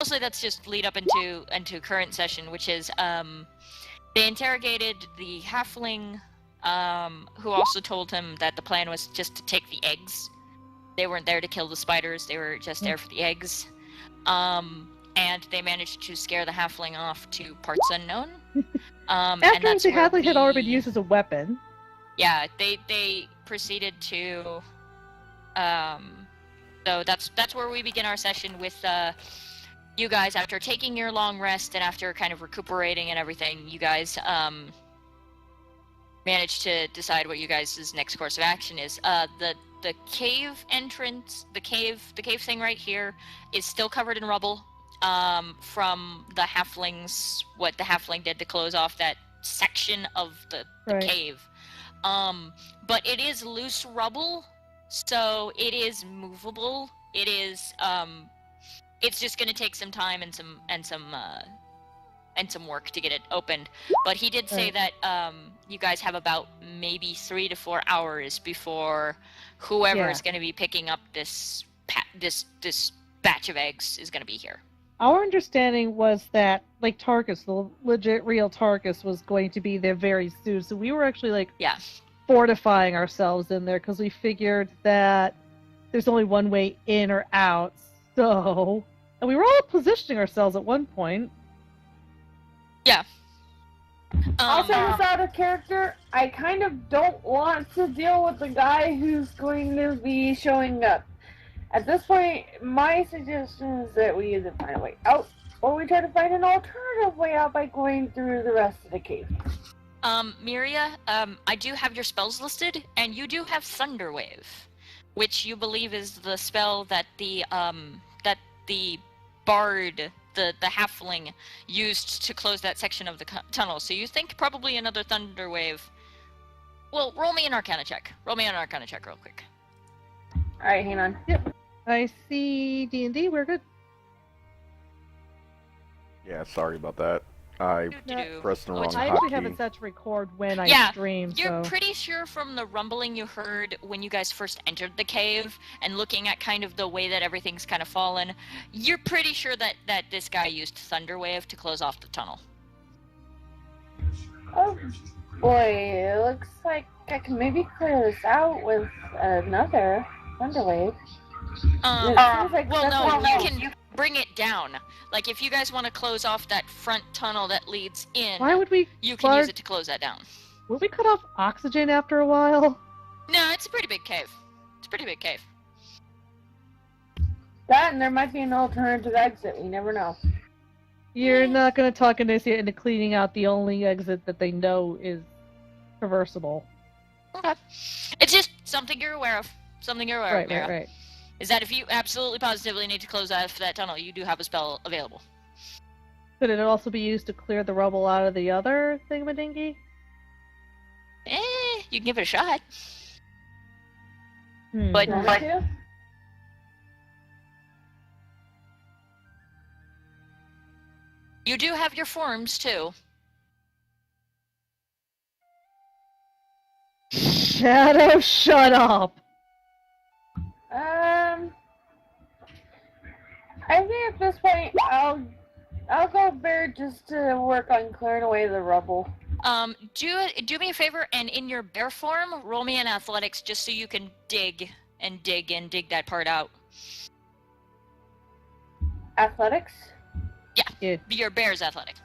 mostly that's just lead up into current session, which is they interrogated the halfling, who also told him that the plan was just to take the eggs. They weren't there to kill the spiders, they were just there for the eggs. And they managed to scare the halfling off to parts unknown. After the halfling had already been used as a weapon. Yeah, they proceeded to... so that's where we begin our session with you guys. After taking your long rest and after kind of recuperating and everything, you guys managed to decide what you guys' next course of action is. The cave entrance, the cave thing right here is still covered in rubble from the halflings, what the halfling did to close off that section of the cave. But it is loose rubble, so it is movable. It is it's just going to take some time and some work to get it opened. But he did say that you guys have about maybe 3 to 4 hours before whoever is going to be picking up this batch of eggs is going to be here. Our understanding was that, like, Tarkus, the legit real Tarkus, was going to be there very soon. So we were actually, fortifying ourselves in there because we figured that there's only one way in or out. So, and we were all positioning ourselves at one point. Yeah. Also, this out of character, I kind of don't want to deal with the guy who's going to be showing up. At this point, my suggestion is that we either find a way out, or we try to find an alternative way out by going through the rest of the cave. Miria, I do have your spells listed, and you do have Thunderwave, which you believe is the spell that the bard, the halfling, used to close that section of the tunnel. So you think probably another Thunderwave. Well, roll me an Arcana check. Roll me an Arcana check real quick. Alright, hang on. Yep. I see D&D, we're good. Yeah, sorry about that. I pressed the wrong hotkey. I actually have it set to record when I stream, You're pretty sure from the rumbling you heard when you guys first entered the cave, and looking at kind of the way that everything's kind of fallen, you're pretty sure that this guy used Thunderwave to close off the tunnel. Oh boy, it looks like I can maybe clear this out with another Thunderwave. You can bring it down. Like, if you guys want to close off that front tunnel that leads in, why would we? You can use it to close that down. Would we cut off oxygen after a while? No, it's a pretty big cave. That, and there might be an alternative exit. We never know. You're not going to talk Anicia into cleaning out the only exit that they know is traversable. Okay. It's just something you're aware of. Right. Is that if you absolutely positively need to close off that tunnel, you do have a spell available. Could it also be used to clear the rubble out of the other thingamadingy? You can give it a shot. But you do have your forms, too. Shadow, shut up! I think at this point I'll go bear just to work on clearing away the rubble. Do me a favor, and in your bear form, roll me an athletics just so you can dig that part out. Athletics? Yeah. Your bear's athletic.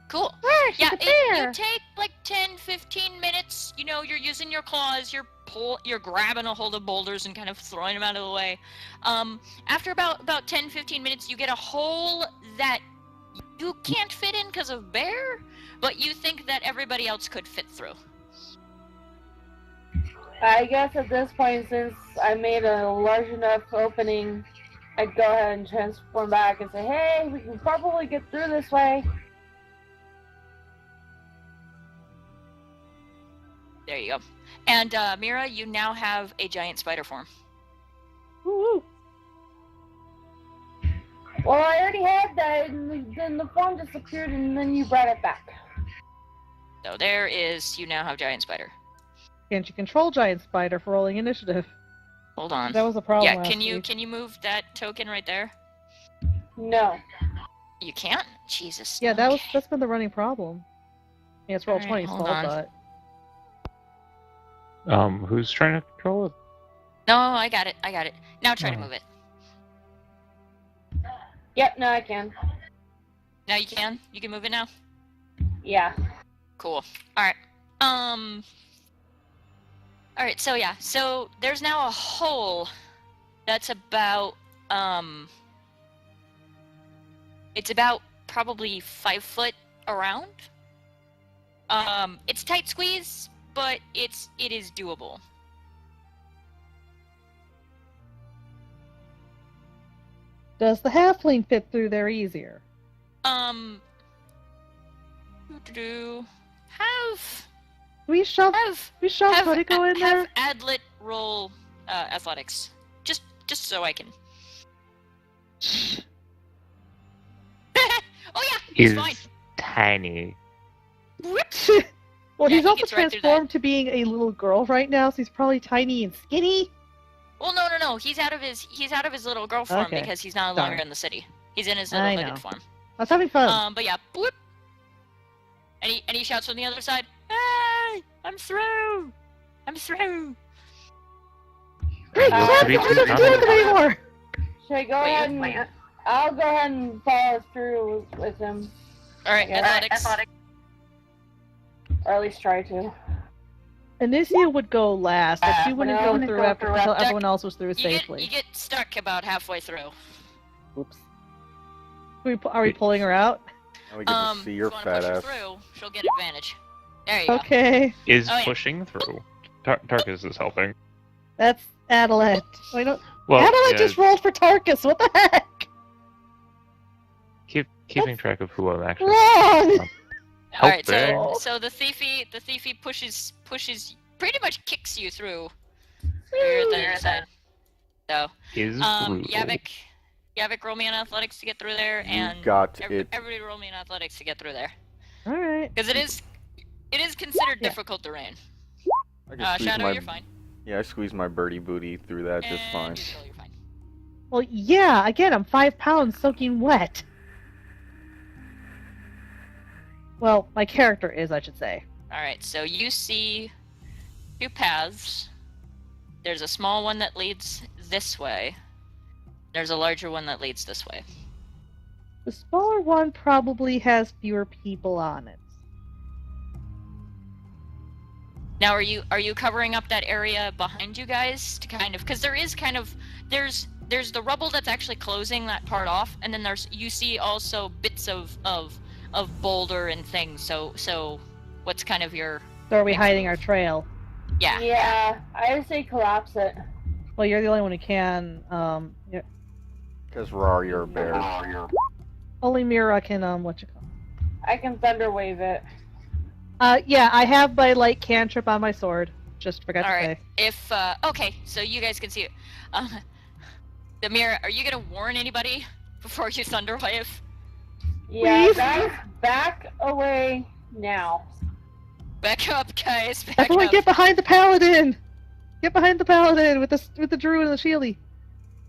Cool. You take like 10-15 minutes. You know, you're using your claws, you're grabbing a hold of boulders and kind of throwing them out of the way. After about 10-15 minutes, you get a hole that you can't fit in because of bear, but you think that everybody else could fit through. I guess at this point, since I made a large enough opening, I'd go ahead and transform back and say, hey, we can probably get through this way. There you go. And Mira, you now have a giant spider form. Woo-hoo. Well, I already had that, and then the form disappeared, and then you brought it back. So you now have giant spider. Can't you control giant spider for rolling initiative? Hold on. That was a problem. Yeah, can you move that token right there? No. You can't? Jesus. Yeah, okay. that's been the running problem. Yeah, it's Roll20's Alright, hold fault, on. but... Who's trying to control it? No, I got it. Now try to Oh. move it. Yep, no, I can. Now you can? You can move it now? Yeah. Cool. Alright. Alright, so yeah. So there's now a hole that's about, it's about probably 5 foot around. It's tight squeeze, but it is doable. Does the halfling fit through there easier? Have we shove Kotiko in there? Have Adlet roll athletics, just so I can. Oh yeah, he's fine. Tiny. Well, Yeah, he's he also gets right through transformed to being a little girl right now, so he's probably tiny and skinny. Well, no. He's out of his little girl form Okay. because he's no longer in the city. He's in his little I hooded know. form. I was having fun. But yeah, bloop. And he shouts from the other side, "Hey, I'm through! I'm through!" Hey, Uh, Cliff, he doesn't do it anymore! Should I go ahead and... I'll go ahead and follow through with him. Alright, athletics. Or at least try to. Anicia would go last, but she wouldn't no, go through until Jack, everyone else was through You safely. get stuck about halfway through. Oops. Are we pulling her out? Now we get to see your if you fat wanna push her ass. through, she'll get advantage. There you go. Okay. Is Oh, yeah. pushing through. Tarkus is helping. That's Adelant. Wait, no. Well, Adelant yeah, just rolled for Tarkus, what the heck? keeping track of who I'm actually Wrong! Alright, helping. so the thiefy pushes, pretty much kicks you through. You're at the other side. So, Is brutal. Yavik, roll me an athletics to get through there, and got it. everybody roll me an athletics to get through there. Alright. Because it is considered difficult terrain. I can squeeze Shadow, my, you're fine. Yeah, I squeezed my birdie booty through that just fine. And Neutral, you're fine. Well, yeah, again, I'm 5 pounds soaking wet. Well, my character is, I should say. Alright, so you see 2 paths. There's a small one that leads this way. There's a larger one that leads this way. The smaller one probably has fewer people on it. Now, are you covering up that area behind you guys to kind of, because there's the rubble that's actually closing that part off, and then you see also bits of boulder and things. So what's kind of your? So are we next hiding move? our trail? Yeah. Yeah, I say collapse it. Well, you're the only one who can. Because Rar, you're a bear. Only Mira can. What you call? I can thunder wave it. Yeah, I have my light cantrip on my sword. Just forgot All to right. say. If okay, so you guys can see it. Demir, are you gonna warn anybody before you thunderwave? Yeah, Please? back away now. Back up, guys. Back Everyone, up. get behind the paladin! Get behind the paladin with the druid and the shieldy.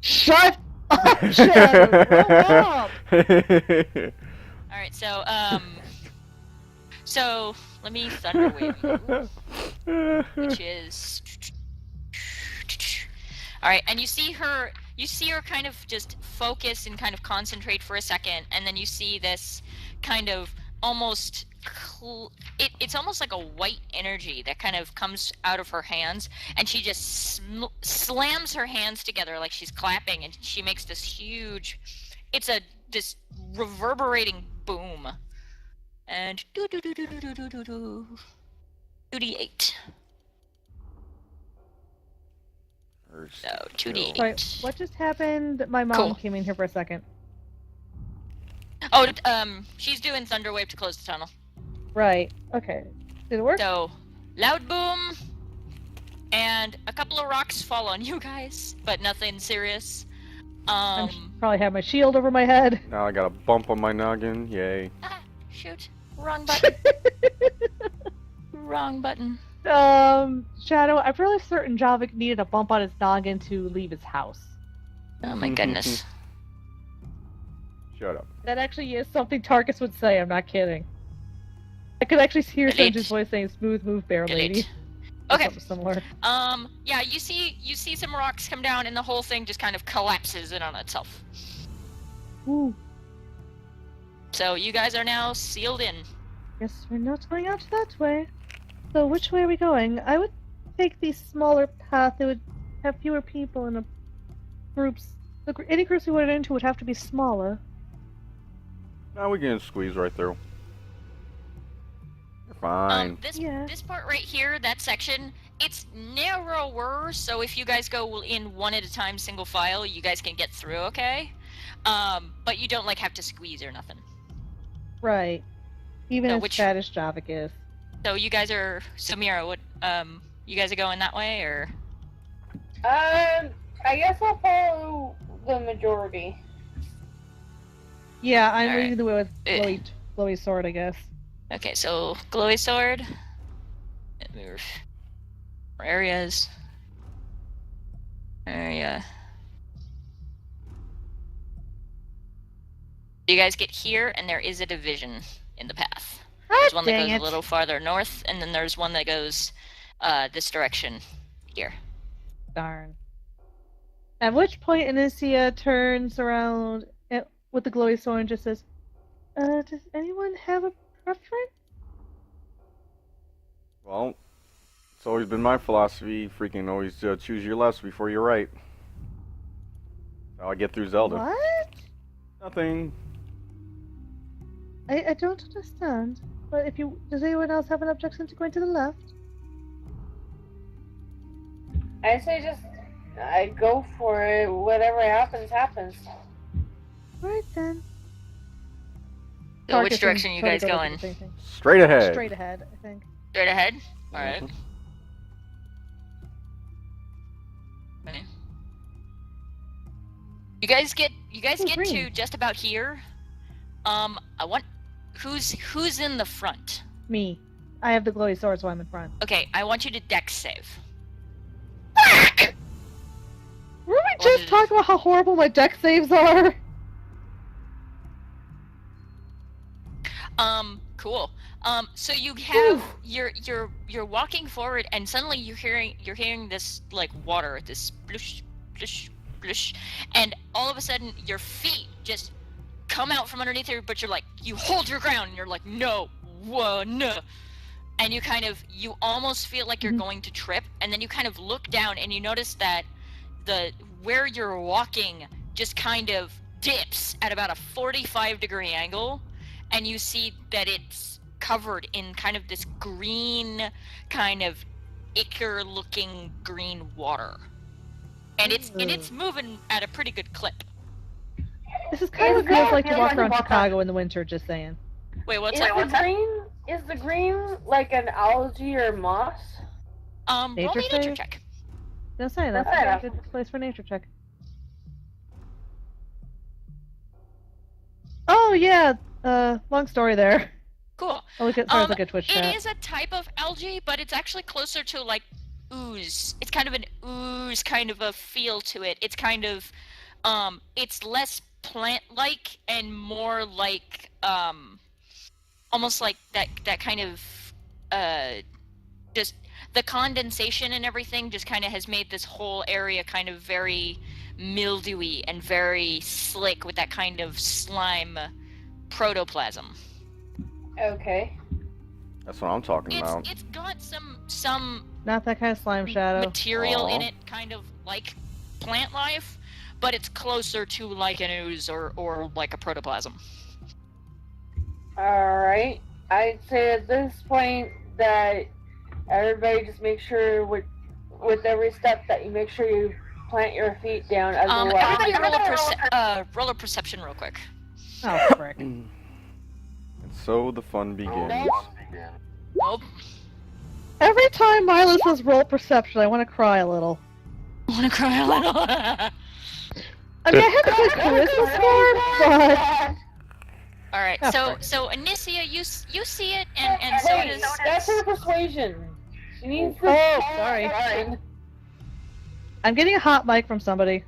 Shut up, Shadow! Grow up! All right, so let me thunderwave you, which is. All right, and you see her kind of just focus and kind of concentrate for a second, and then you see this kind of almost it's almost like a white energy that kind of comes out of her hands, and she just slams her hands together like she's clapping, and she makes this huge, this reverberating boom, and 2d8. So 2d8. Sorry, what just happened? My mom Cool. came in here for a second. Oh, she's doing thunderwave to close the tunnel. Right. Okay. Did it work? So, loud boom, and a couple of rocks fall on you guys, but nothing serious. Probably have my shield over my head. Now I got a bump on my noggin. Yay. Shoot, wrong button. Wrong button. Shadow, I'm really certain Javik needed a bump on his noggin to leave his house. Oh my goodness. Shut up. That actually is something Tarkus would say, I'm not kidding. I could actually hear Sanji's voice saying, "Smooth move, bear lady." Okay. Something similar. Yeah, you see some rocks come down and the whole thing just kind of collapses in on itself. Ooh. So you guys are now sealed in. Guess we're not going out that way. So which way are we going? I would take the smaller path. It would have fewer people in groups. Any groups we went into would have to be smaller. Now we can squeeze right through. You're fine. This part right here, that section, it's narrower, so if you guys go in one at a time, single file, you guys can get through, okay? But you don't, like, have to squeeze or nothing. Right. Even as bad as Javik is. So you guys are... So Mira, what, you guys are going that way, or...? I guess I'll follow the majority. Yeah, I'm leading the way with glowy sword, I guess. Okay, so glowy sword. Move. More areas. Area. You guys get here, and there is a division in the path. There's one that goes a little farther north, and then there's one that goes this direction here. Darn. At which point Anicia turns around with the glowy sword and just says, does anyone have a preference? Well, it's always been my philosophy, freaking always choose your left before you're right. That's how I get through Zelda. What? Nothing. I don't understand. But does anyone else have an objection to going to the left? I say I go for it. Whatever happens, happens. Alright then. So which direction are you guys going? Straight ahead. Straight ahead, I think. Straight ahead? Alright. Okay. You guys get to just about here. I want who's in the front? Me. I have the glowy sword, so I'm in front. Okay, I want you to dex save. Were we just talking about how horrible my dex saves are? Cool. So you have you're walking forward, and suddenly you're hearing this like water, this splush, splush, splush, and all of a sudden your feet just come out from underneath you, but you hold your ground, and you're like, no, whoa, no, and you almost feel like you're going to trip, and then you kind of look down and you notice that where you're walking just kind of dips at about a 45-degree angle. And you see that it's covered in kind of this green, kind of ichor-looking green water, and it's moving at a pretty good clip. This is kind of what it feels like to walk around Chicago in the winter. Just saying. Wait, what's that? Is the green like an algae or moss? Roll me a nature check. No, say that's a good place for nature check. Oh yeah. Long story there. Cool. Oh, look at like a Twitch chat. It is a type of algae, but it's actually closer to like ooze. It's kind of an ooze kind of a feel to it. It's kind of, it's less plant-like and more like, almost like that kind of, just the condensation and everything just kind of has made this whole area kind of very mildewy and very slick with that kind of slime protoplasm. Okay. That's what I'm talking about. It's got some not that kind of slime shadow material in it, kind of like plant life, but it's closer to like an ooze or like a protoplasm. Alright. I'd say at this point that everybody just make sure with every step that you make sure you plant your feet down. Everybody roll a perception real quick. Oh, frick. And so the fun begins. Nope. Every time Myla says roll perception, I want to cry a little. I want to cry a little. I mean, I have a good charisma score, but... Alright, so Anicia, you see it, and so does... That's her persuasion. She needs sorry. I'm getting a hot mic from somebody.